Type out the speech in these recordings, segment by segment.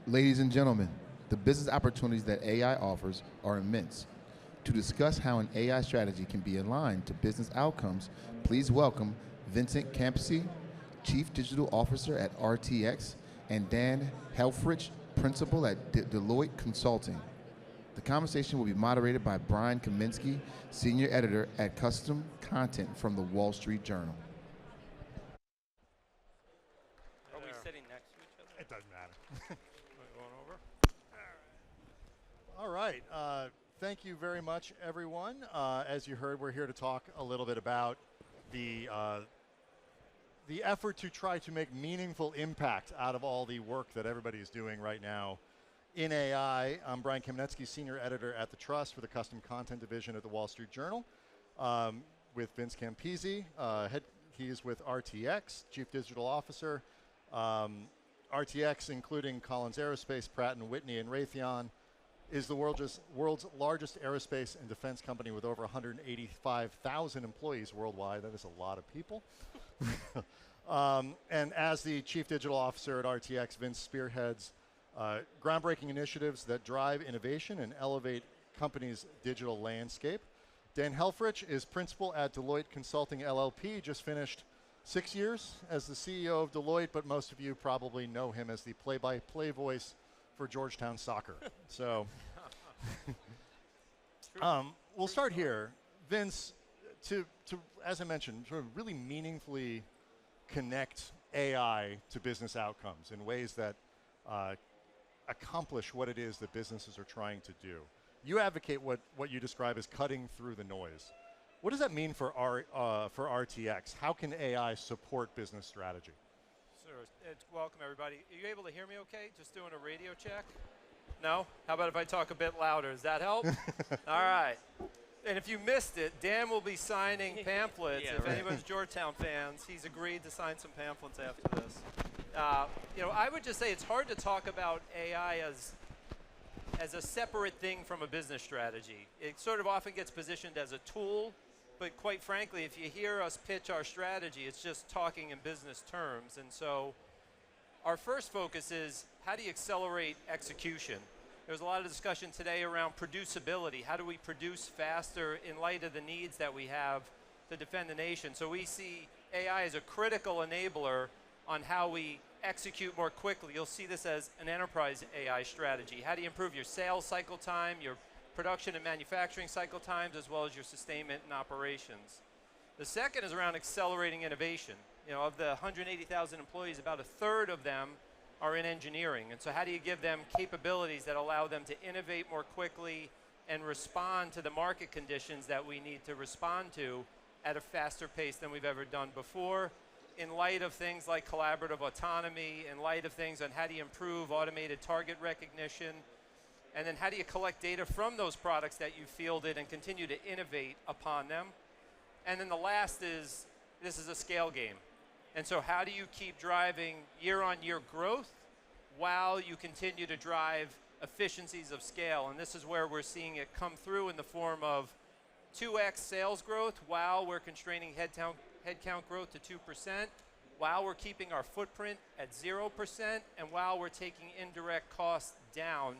Ladies and gentlemen, the business opportunities that AI offers are immense. To discuss how an AI strategy can be aligned to business outcomes, please welcome Vincent Campisi, Chief Digital Officer at RTX, and Dan Helfrich, Principal at Deloitte Consulting. The conversation will be moderated by Brian Kamenetzky, Senior Editor at Custom Content from the Wall Street Journal. Are we sitting next to each other? It doesn't matter. Going over? All right. Thank you very much, everyone. As you heard, we're here to talk a little bit about the effort to try to make meaningful impact out of all the work that everybody is doing right now in AI. I'm Brian Kamenetzky, Senior Editor at The Trust for the Custom Content Division at the Wall Street Journal, with Vince Campisi. He is with RTX, Chief Digital Officer. RTX, including Collins Aerospace, Pratt & Whitney, and Raytheon, is the world's largest aerospace and defense company with over 185,000 employees worldwide. That is a lot of people. And as the Chief Digital Officer at RTX, Vince spearheads groundbreaking initiatives that drive innovation and elevate companies' digital landscape. Dan Helfrich is Principal at Deloitte Consulting LLP, just finished 6 years as the CEO of Deloitte, but most of you probably know him as the play-by-play voice for Georgetown soccer. So we'll start here. Vince, to as I mentioned, sort of really meaningfully connect AI to business outcomes in ways that accomplish what it is that businesses are trying to do. You advocate what you describe as cutting through the noise. What does that mean for RTX? How can AI support business strategy? Sure. Welcome, everybody. Are you able to hear me okay? Just doing a radio check? No? How about if I talk a bit louder? Does that help? All right. And if you missed it, Dan will be signing pamphlets. Yeah, if right. anyone's Georgetown fans, he's agreed to sign some pamphlets after this. I would just say it's hard to talk about AI as a separate thing from a business strategy. It sort of often gets positioned as a tool, but quite frankly, if you hear us pitch our strategy, it's just talking in business terms. And so our first focus is, how do you accelerate execution? There's a lot of discussion today around producibility. How do we produce faster in light of the needs that we have to defend the nation? So we see AI as a critical enabler on how we execute more quickly. You'll see this as an enterprise AI strategy. How do you improve your sales cycle time, your production and manufacturing cycle times, as well as your sustainment and operations? The second is around accelerating innovation. Of the 180,000 employees, about a third of them are in engineering. And so how do you give them capabilities that allow them to innovate more quickly and respond to the market conditions that we need to respond to at a faster pace than we've ever done before, in light of things like collaborative autonomy, in light of things on how do you improve automated target recognition, and then how do you collect data from those products that you fielded and continue to innovate upon them. And then the last is, this is a scale game. And so how do you keep driving year-on-year growth while you continue to drive efficiencies of scale? And this is where we're seeing it come through in the form of 2x sales growth while we're constraining headcount growth to 2%, while we're keeping our footprint at 0%, and while we're taking indirect costs down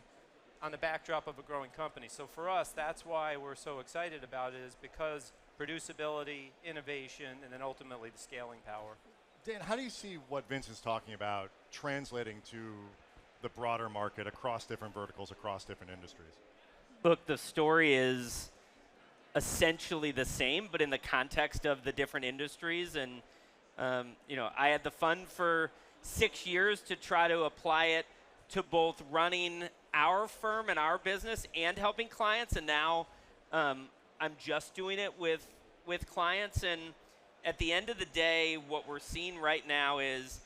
on the backdrop of a growing company. So for us, that's why we're so excited about it, is because producibility, innovation, and then ultimately the scaling power. Dan, how do you see what Vince is talking about translating to the broader market across different verticals, across different industries? Look, the story is essentially the same, but in the context of the different industries. And I had the fun for 6 years to try to apply it to both running our firm and our business and helping clients. And now I'm just doing it with clients. And at the end of the day, what we're seeing right now is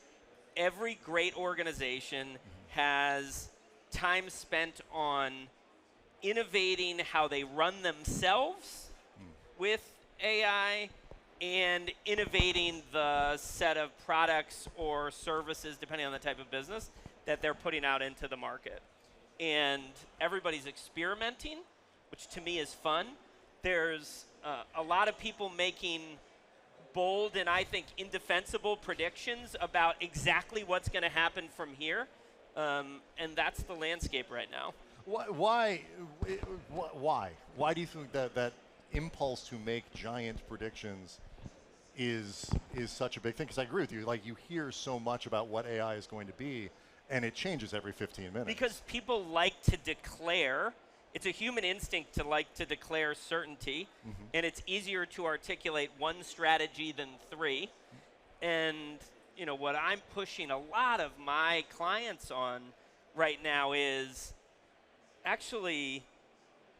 every great organization has time spent on innovating how they run themselves with AI and innovating the set of products or services, depending on the type of business, that they're putting out into the market. And everybody's experimenting, which to me is fun. There's a lot of people making bold and I think indefensible predictions about exactly what's going to happen from here. And that's the landscape right now. Why do you think that impulse to make giant predictions is such a big thing? Because I agree with you. Like, you hear so much about what AI is going to be, and it changes every 15 minutes. Because people like to declare. It's a human instinct to like to declare certainty, and it's easier to articulate one strategy than three. And what I'm pushing a lot of my clients on right now is actually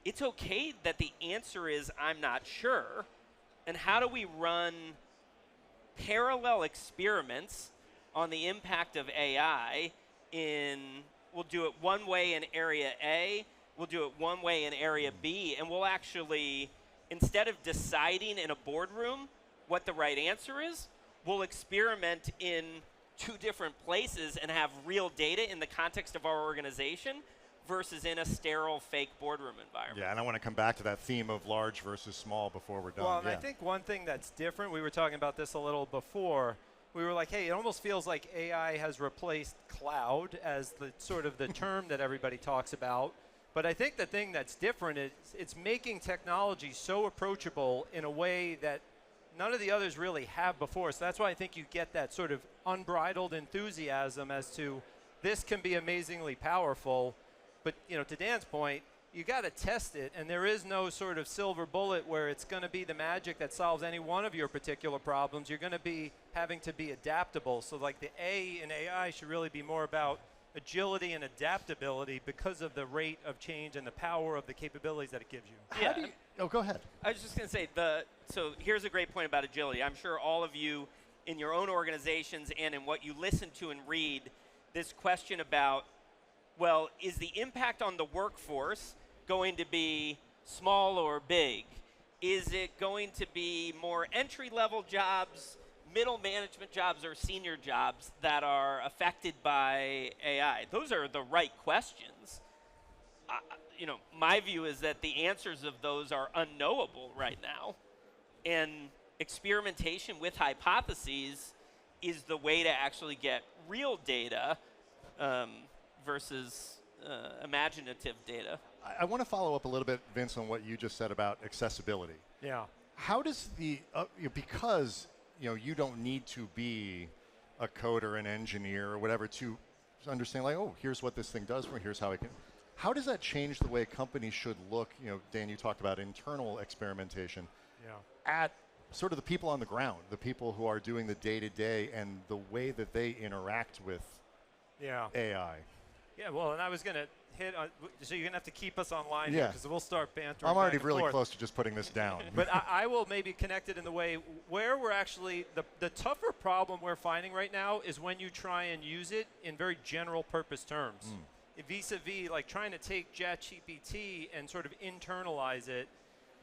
it's okay that the answer is I'm not sure. And how do we run parallel experiments on the impact of AI we'll do it one way in area A, we'll do it one way in area B, and we'll actually, instead of deciding in a boardroom what the right answer is, we'll experiment in two different places and have real data in the context of our organization versus in a sterile, fake boardroom environment. Yeah, and I want to come back to that theme of large versus small before we're done. Well, and I think one thing that's different, we were talking about this a little before, we were like, hey, it almost feels like AI has replaced cloud as the sort of the term that everybody talks about. But I think the thing that's different is it's making technology so approachable in a way that none of the others really have before. So that's why I think you get that sort of unbridled enthusiasm as to this can be amazingly powerful. But to Dan's point, you got to test it, and there is no sort of silver bullet where it's going to be the magic that solves any one of your particular problems. You're going to be having to be adaptable. So like the A in AI should really be more about agility and adaptability because of the rate of change and the power of the capabilities that it gives you. Yeah. Go ahead. I was just going to say, so here's a great point about agility. I'm sure all of you in your own organizations and in what you listen to and read, this question about, well, is the impact on the workforce going to be small or big? Is it going to be more entry-level jobs, middle management jobs, or senior jobs that are affected by AI? Those are the right questions. My view is that the answers of those are unknowable right now. And experimentation with hypotheses is the way to actually get real data versus imaginative data. I want to follow up a little bit, Vince, on what you just said about accessibility. Yeah. How does because you don't need to be a coder, an engineer, or whatever to understand, like, oh, here's what this thing does for me, here's how it can. How does that change the way companies should look? Dan, you talked about internal experimentation. Yeah. At sort of the people on the ground, the people who are doing the day-to-day and the way that they interact with AI. Yeah, well, and I was going to hit on, so you're going to have to keep us online Yeah. because we'll start bantering. I'm already back and really forth. close to just putting this down. But I will maybe connect it in the way where we're actually, the tougher problem we're finding right now is when you try and use it in very general purpose terms. Vis-a-vis like trying to take ChatGPT and sort of internalize it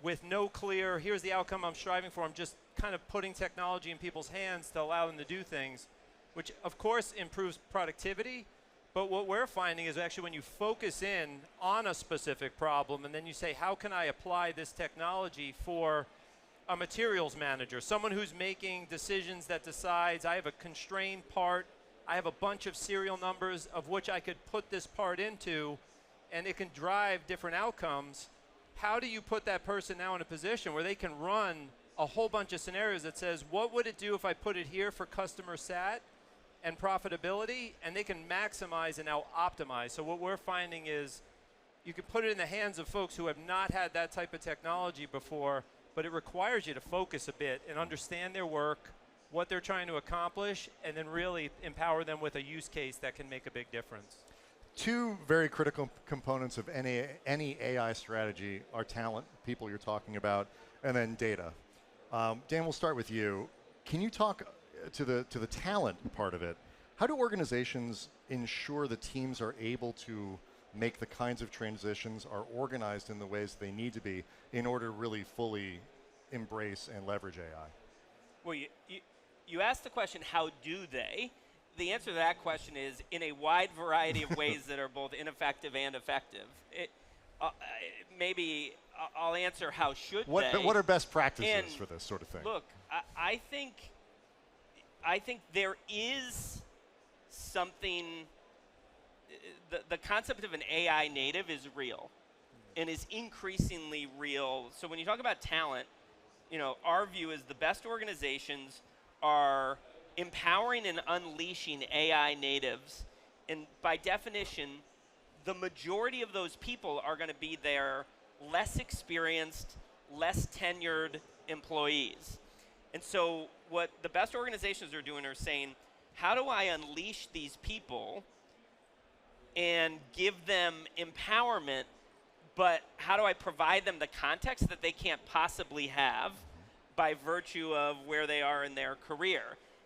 with no clear, here's the outcome I'm striving for. I'm just kind of putting technology in people's hands to allow them to do things, which of course improves productivity. But what we're finding is actually when you focus in on a specific problem and then you say, how can I apply this technology for a materials manager, someone who's making decisions that decides I have a constrained part, I have a bunch of serial numbers of which I could put this part into, and it can drive different outcomes. How do you put that person now in a position where they can run a whole bunch of scenarios that says, what would it do if I put it here for customer sat and profitability, and they can maximize and now optimize. So what we're finding is you can put it in the hands of folks who have not had that type of technology before, but it requires you to focus a bit and understand their work, what they're trying to accomplish, and then really empower them with a use case that can make a big difference. Two very critical components of any AI strategy are talent, people you're talking about, and then data. Dan, we'll start with you. Can you talk to the talent part of it? How do organizations ensure the teams are able to make the kinds of transitions, are organized in the ways they need to be in order to really fully embrace and leverage AI? Well, you asked the question, how do they? The answer to that question is in a wide variety of ways that are both ineffective and effective. Maybe I'll answer how should they. But what are best practices for this sort of thing? Look, I think there is something the concept of an AI native is real and is increasingly real. So when you talk about talent, our view is the best organizations are empowering and unleashing AI natives. And by definition, the majority of those people are going to be their less experienced, less tenured employees. And so what the best organizations are doing are saying, how do I unleash these people and give them empowerment, but how do I provide them the context that they can't possibly have by virtue of where they are in their career?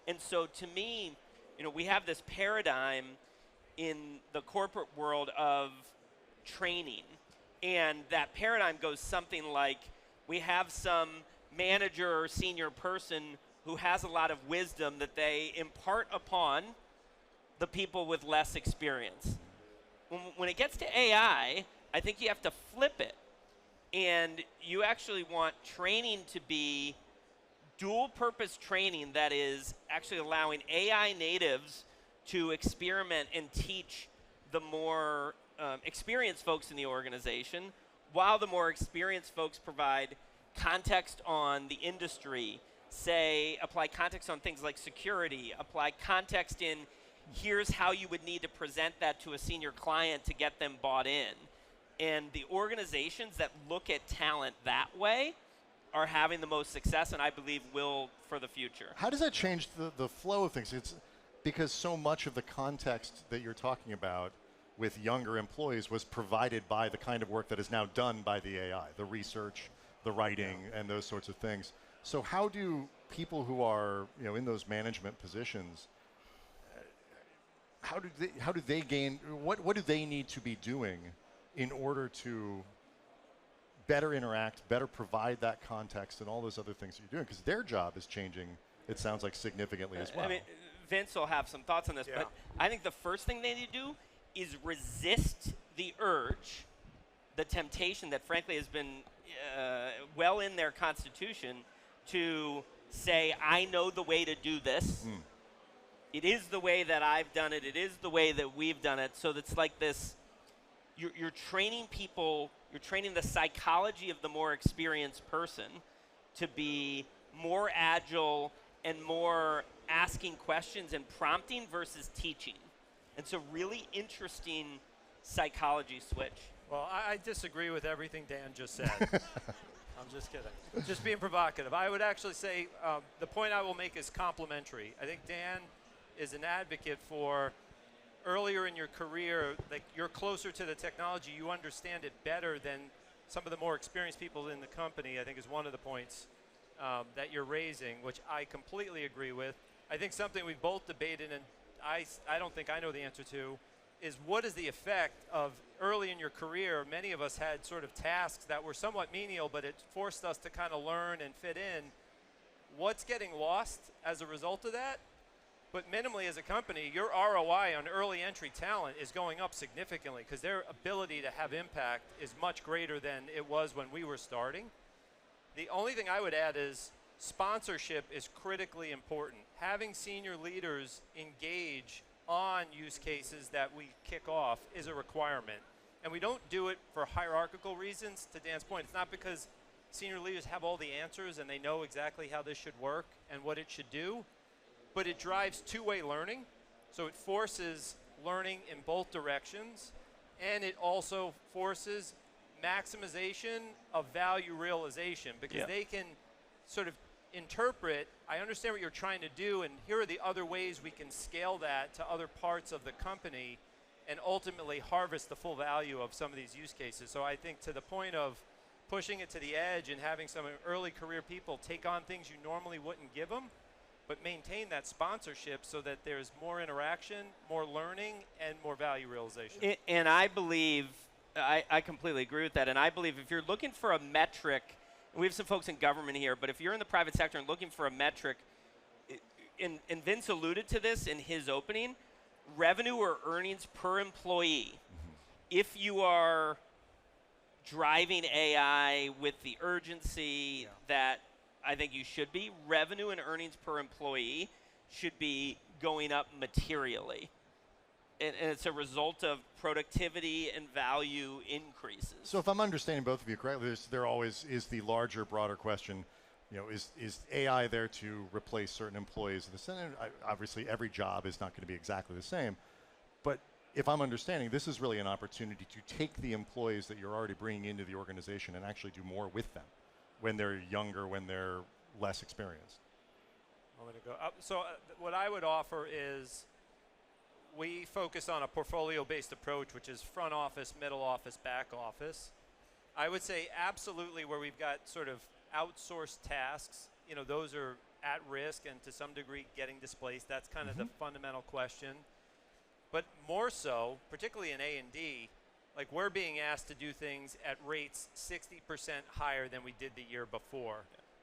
And so to me, we have this paradigm in the corporate world of training. And that paradigm goes something like, we have some manager or senior person who has a lot of wisdom that they impart upon the people with less experience. When it gets to AI, I think you have to flip it. And you actually want training to be dual purpose training that is actually allowing AI natives to experiment and teach the more experienced folks in the organization, while the more experienced folks provide context on the industry, say apply context on things like security, apply context in here's how you would need to present that to a senior client to get them bought in. And the organizations that look at talent that way are having the most success, and I believe will for the future. How does that change the flow of things? It's because so much of the context that you're talking about with younger employees was provided by the kind of work that is now done by the AI, the research, the writing, and those sorts of things. So how do people who are in those management positions, how do they gain, what do they need to be doing in order to better interact, better provide that context and all those other things that you're doing? Because their job is changing, it sounds like, significantly as well. I mean, Vince will have some thoughts on this, but I think the first thing they need to do is resist the urge, the temptation that frankly has been well in their constitution to say, I know the way to do this. It is the way that I've done it. It is the way that we've done it. So it's like this, you're training people, you're training the psychology of the more experienced person to be more agile and more asking questions and prompting versus teaching. It's a really interesting psychology switch. Well, I disagree with everything Dan just said. I'm just kidding. Just being provocative. I would actually say the point I will make is complementary. I think Dan is an advocate for earlier in your career, like you're closer to the technology, you understand it better than some of the more experienced people in the company, I think is one of the points that you're raising, which I completely agree with. I think something we've both debated, and I don't think I know the answer to, is what is the effect of early in your career, many of us had sort of tasks that were somewhat menial, but it forced us to kind of learn and fit in. What's getting lost as a result of that? But minimally as a company, your ROI on early entry talent is going up significantly because their ability to have impact is much greater than it was when we were starting. The only thing I would add is sponsorship is critically important. Having senior leaders engage on use cases that we kick off is a requirement. And we don't do it for hierarchical reasons, to Dan's point. It's not because senior leaders have all the answers and they know exactly how this should work and what it should do, but it drives two-way learning. So it forces learning in both directions, and it also forces maximization of value realization because they can sort of interpret, I understand what you're trying to do, and here are the other ways we can scale that to other parts of the company and ultimately harvest the full value of some of these use cases. So I think to the point of pushing it to the edge and having some early career people take on things you normally wouldn't give them, but maintain that sponsorship so that there's more interaction, more learning, and more value realization. And I believe, I completely agree with that, and I believe if you're looking for a metric, we have some folks in government here, but if you're in the private sector and looking for a metric, and Vince alluded to this in his opening, revenue or earnings per employee. If you are driving AI with the urgency that I think you should be, revenue and earnings per employee should be going up materially. and it's a result of productivity and value increases. So if I'm understanding both of you correctly, there always is the larger, broader question, is AI there to replace certain employees in the center? Obviously, every job is not going to be exactly the same. But if I'm understanding, this is really an opportunity to take the employees that you're already bringing into the organization and actually do more with them when they're younger, when they're less experienced. I'm going to go. So what I would offer is we focus on a portfolio-based approach, which is front office, middle office, back office. I would say absolutely where we've got sort of outsourced tasks, those are at risk and to some degree getting displaced. That's kind of the fundamental question. But more so, particularly in A&D, like we're being asked to do things at rates 60% higher than we did the year before,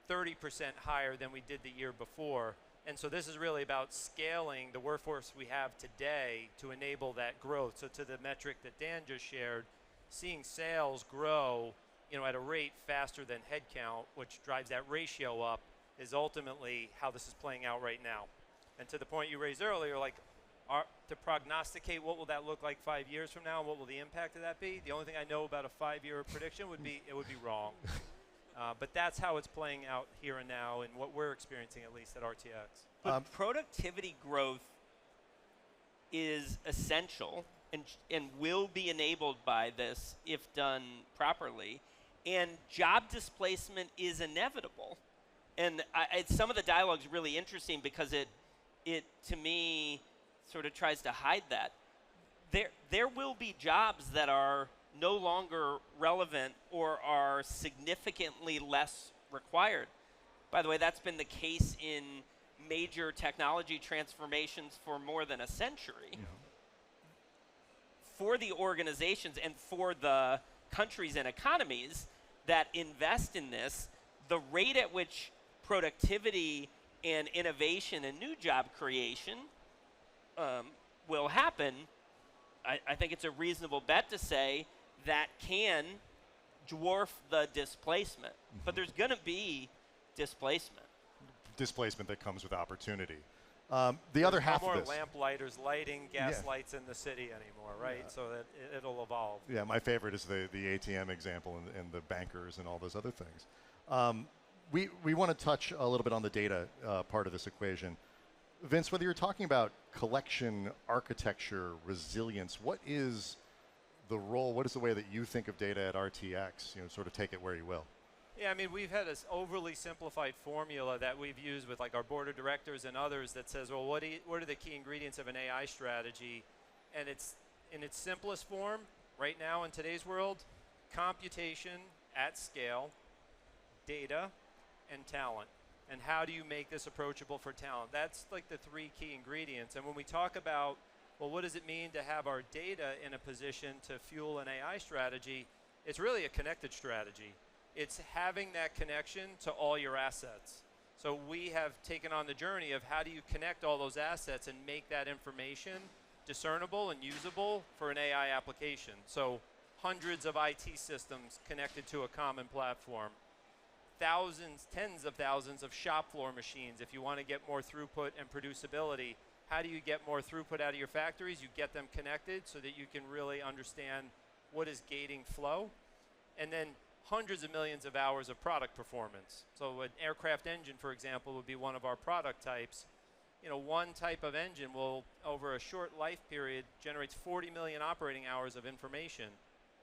30% higher than we did the year before. And so this is really about scaling the workforce we have today to enable that growth. So to the metric that Dan just shared, seeing sales grow at a rate faster than headcount, which drives that ratio up, is ultimately how this is playing out right now. And to the point you raised earlier, like to prognosticate what will that look like 5 years from now, and what will the impact of that be? The only thing I know about a 5-year prediction would be it would be wrong. But that's how it's playing out here and now, and what we're experiencing at least at RTX. But productivity growth is essential and will be enabled by this if done properly. And job displacement is inevitable. And some of the dialogue is really interesting because it to me sort of tries to hide that. There will be jobs that are no longer relevant or are significantly less required. By the way, that's been the case in major technology transformations for more than a century. Yeah. For the organizations and for the countries and economies that invest in this, the rate at which productivity and innovation and new job creation will happen, I think it's a reasonable bet to say that can dwarf the displacement. But there's going to be displacement. Displacement that comes with opportunity. The other half of this. No more lamplighters lighting gas lights in the city anymore, right? Yeah. So that it'll evolve. Yeah, my favorite is the ATM example and the bankers and all those other things. We want to touch a little bit on the data part of this equation. Vince, whether you're talking about collection, architecture, resilience, what is the role, what is the way that you think of data at RTX? Sort of take it where you will. Yeah, I mean, we've had this overly simplified formula that we've used with like our board of directors and others that says, well, what are the key ingredients of an AI strategy? And it's in its simplest form right now in today's world: computation at scale, data, and talent. And how do you make this approachable for talent? That's like the three key ingredients. And when we talk about, well, what does it mean to have our data in a position to fuel an AI strategy? It's really a connected strategy. It's having that connection to all your assets. So we have taken on the journey of how do you connect all those assets and make that information discernible and usable for an AI application. So hundreds of IT systems connected to a common platform. Thousands, tens of thousands of shop floor machines. If you want to get more throughput and producibility, how do you get more throughput out of your factories? You get them connected so that you can really understand what is gating flow. And then hundreds of millions of hours of product performance. So an aircraft engine, for example, would be one of our product types. One type of engine will, over a short life period, generates 40 million operating hours of information.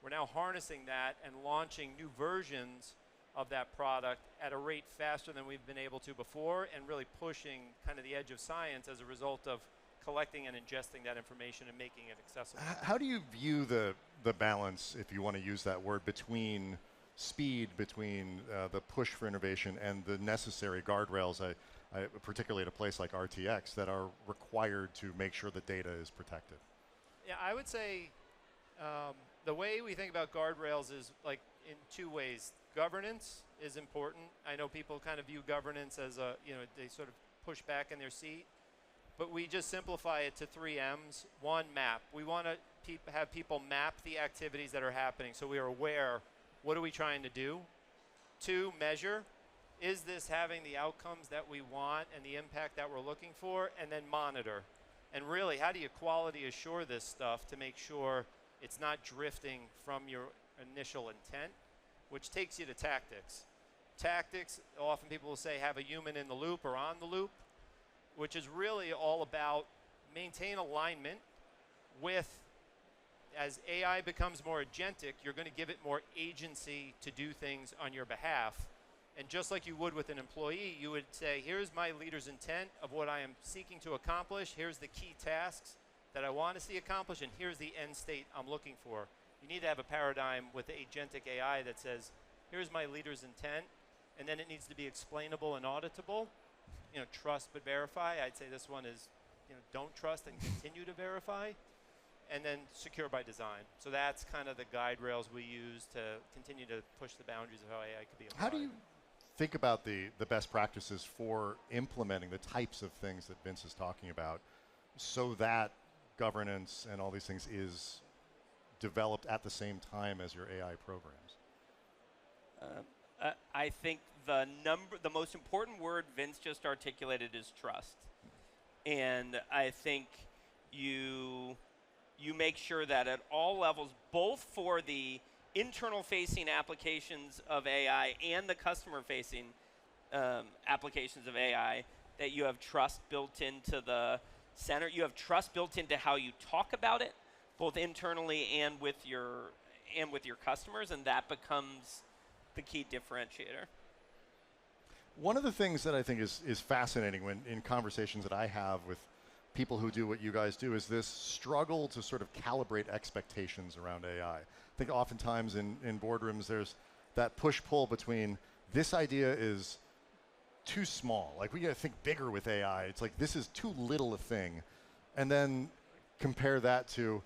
We're now harnessing that and launching new versions of that product at a rate faster than we've been able to before, and really pushing kind of the edge of science as a result of collecting and ingesting that information and making it accessible. How do you view the balance, if you want to use that word, between speed, between the push for innovation and the necessary guardrails, particularly at a place like RTX, that are required to make sure the data is protected? Yeah, I would say the way we think about guardrails is like in two ways. Governance is important. I know people kind of view governance as they sort of push back in their seat, but we just simplify it to 3 M's. 1, map. We want to have people map the activities that are happening so we are aware, what are we trying to do? 2, measure. Is this having the outcomes that we want and the impact that we're looking for? And then monitor. And really, how do you quality assure this stuff to make sure it's not drifting from your initial intent, which takes you to tactics. Tactics, often people will say, have a human in the loop or on the loop, which is really all about maintain alignment with, as AI becomes more agentic, you're going to give it more agency to do things on your behalf. And just like you would with an employee, you would say, here's my leader's intent of what I am seeking to accomplish. Here's the key tasks that I want to see accomplished, and here's the end state I'm looking for. You need to have a paradigm with the agentic AI that says, here's my leader's intent, and then it needs to be explainable and auditable. You know, trust but verify. I'd say this one is, you know, don't trust and continue to verify. And then secure by design. So that's kind of the guide rails we use to continue to push the boundaries of how AI could be applied. How do you think about the best practices for implementing the types of things that Vince is talking about so that governance and all these things is developed at the same time as your AI programs? I think the most important word Vince just articulated is trust. And I think you make sure that at all levels, both for the internal-facing applications of AI and the customer-facing applications of AI, that you have trust built into the center. You have trust built into how you talk about it, both internally and with your customers, and that becomes the key differentiator. One of the things that I think is fascinating when in conversations that I have with people who do what you guys do is this struggle to sort of calibrate expectations around AI. I think oftentimes in boardrooms there's that push-pull between this idea is too small, like we gotta think bigger with AI, it's like this is too little a thing, and then compare that to,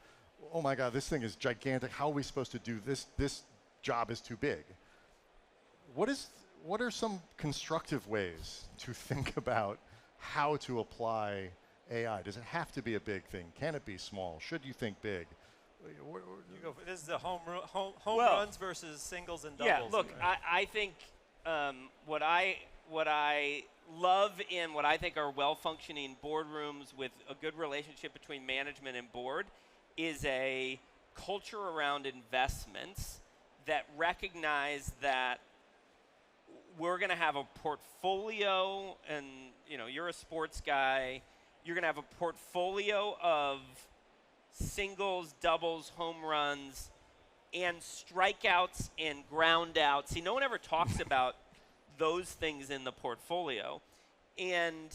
oh my god, this thing is gigantic, how are we supposed to do this? This job is too big. What are some constructive ways to think about how to apply AI? Does it have to be a big thing? Can it be small? Should you think big? This is the home runs versus singles and doubles. Yeah, look, right? I think what I love in what I think are well-functioning boardrooms with a good relationship between management and board is a culture around investments that recognize that we're going to have a portfolio, and you know, you're a sports guy, you're going to have a portfolio of singles, doubles, home runs, and strikeouts and ground outs. See, no one ever talks about those things in the portfolio. And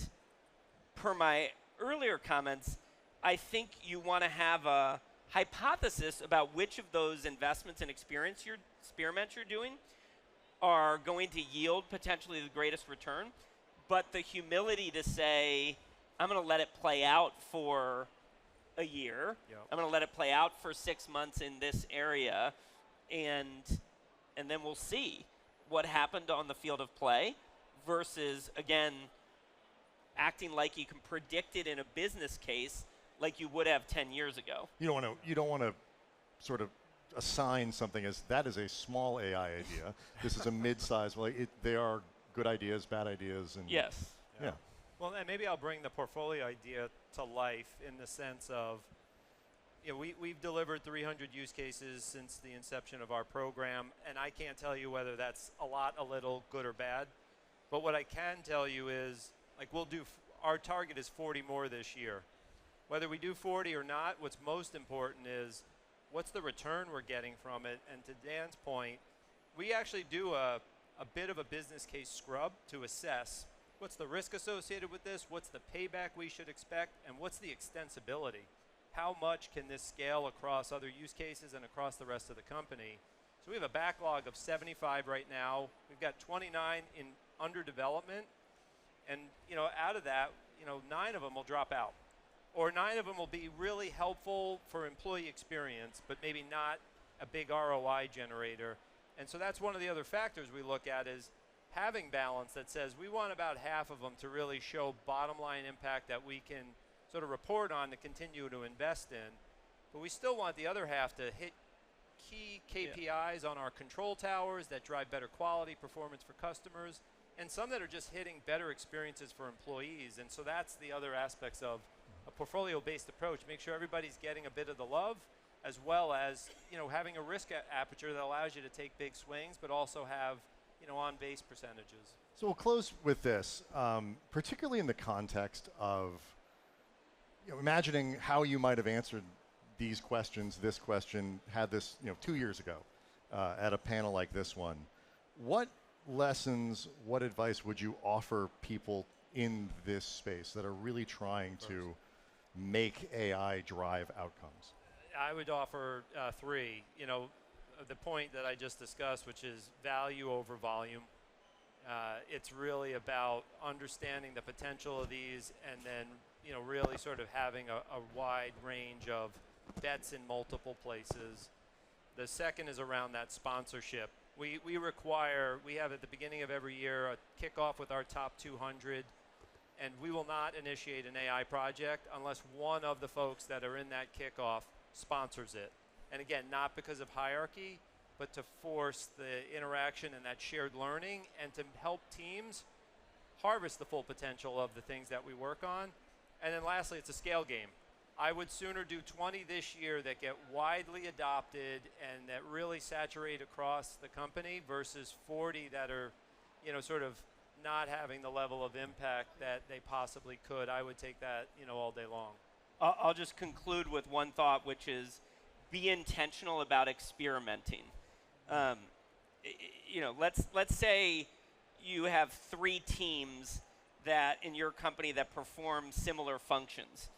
per my earlier comments, I think you want to have a hypothesis about which of those investments and experiments you're doing are going to yield potentially the greatest return, but the humility to say, I'm going to let it play out for a year. Yep. I'm going to let it play out for 6 months in this area, and then we'll see what happened on the field of play versus, again, acting like you can predict it in a business case like you would have 10 years ago. You don't want to sort of assign something as that is a small AI idea. This is a mid-size. Well, they are good ideas, bad ideas, and yes, yeah. Well, and maybe I'll bring the portfolio idea to life in the sense of, you know, we've delivered 300 use cases since the inception of our program, and I can't tell you whether that's a lot, a little, good or bad. But what I can tell you is, like, our target is 40 more this year. Whether we do 40 or not, what's most important is what's the return we're getting from it. And to Dan's point, we actually do a bit of a business case scrub to assess what's the risk associated with this, what's the payback we should expect, and what's the extensibility. How much can this scale across other use cases and across the rest of the company? So we have a backlog of 75 right now. We've got 29 in under development. And you know, out of that, you know, 9 of them will drop out. Or 9 of them will be really helpful for employee experience, but maybe not a big ROI generator. And so that's one of the other factors we look at is having balance that says we want about half of them to really show bottom line impact that we can sort of report on to continue to invest in. But we still want the other half to hit key KPIs on our control towers that drive better quality performance for customers, and some that are just hitting better experiences for employees. And so that's the other aspects of a portfolio-based approach. Make sure everybody's getting a bit of the love, as well as having a risk aperture that allows you to take big swings, but also have on-base percentages. So we'll close with this, particularly in the context of imagining how you might have answered these questions, this question, had this 2 years ago at a panel like this one. What lessons, what advice would you offer people in this space that are really trying to make AI drive outcomes? I would offer three. The point that I just discussed, which is value over volume. It's really about understanding the potential of these, and then really sort of having a wide range of bets in multiple places. The second is around that sponsorship. We have at the beginning of every year a kickoff with our top 200, and we will not initiate an AI project unless one of the folks that are in that kickoff sponsors it. And again, not because of hierarchy, but to force the interaction and that shared learning, and to help teams harvest the full potential of the things that we work on. And then lastly, it's a scale game. I would sooner do 20 this year that get widely adopted and that really saturate across the company versus 40 that are, sort of not having the level of impact that they possibly could. I would take that, all day long. I'll just conclude with one thought, which is be intentional about experimenting. Let's say you have 3 teams that in your company that perform similar functions.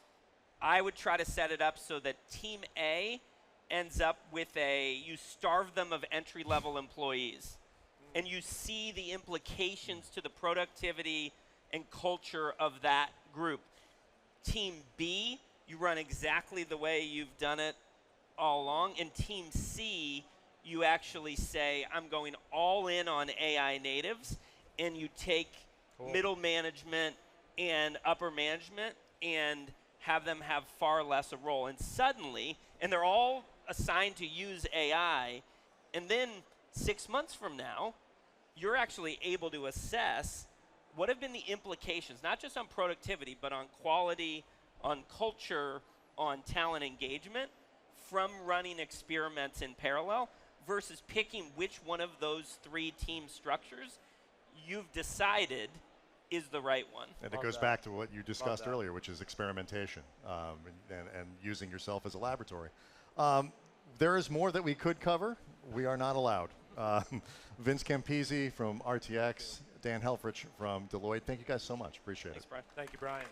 I would try to set it up so that team A ends up with you starve them of entry-level employees, and you see the implications to the productivity and culture of that group. Team B, you run exactly the way you've done it all along. And team C, you actually say, I'm going all in on AI natives, and you take middle management and upper management and have them have far less a role. And suddenly, and they're all assigned to use AI, and then 6 months from now, you're actually able to assess what have been the implications, not just on productivity, but on quality, on culture, on talent engagement, from running experiments in parallel versus picking which one of those 3 team structures you've decided is the right one. And it goes back to what you discussed earlier, which is experimentation and using yourself as a laboratory. There is more that we could cover. We are not allowed. Vince Campisi from RTX, Dan Helfrich from Deloitte. Thank you guys so much. Appreciate it. Thanks, Brian. Thank you, Brian.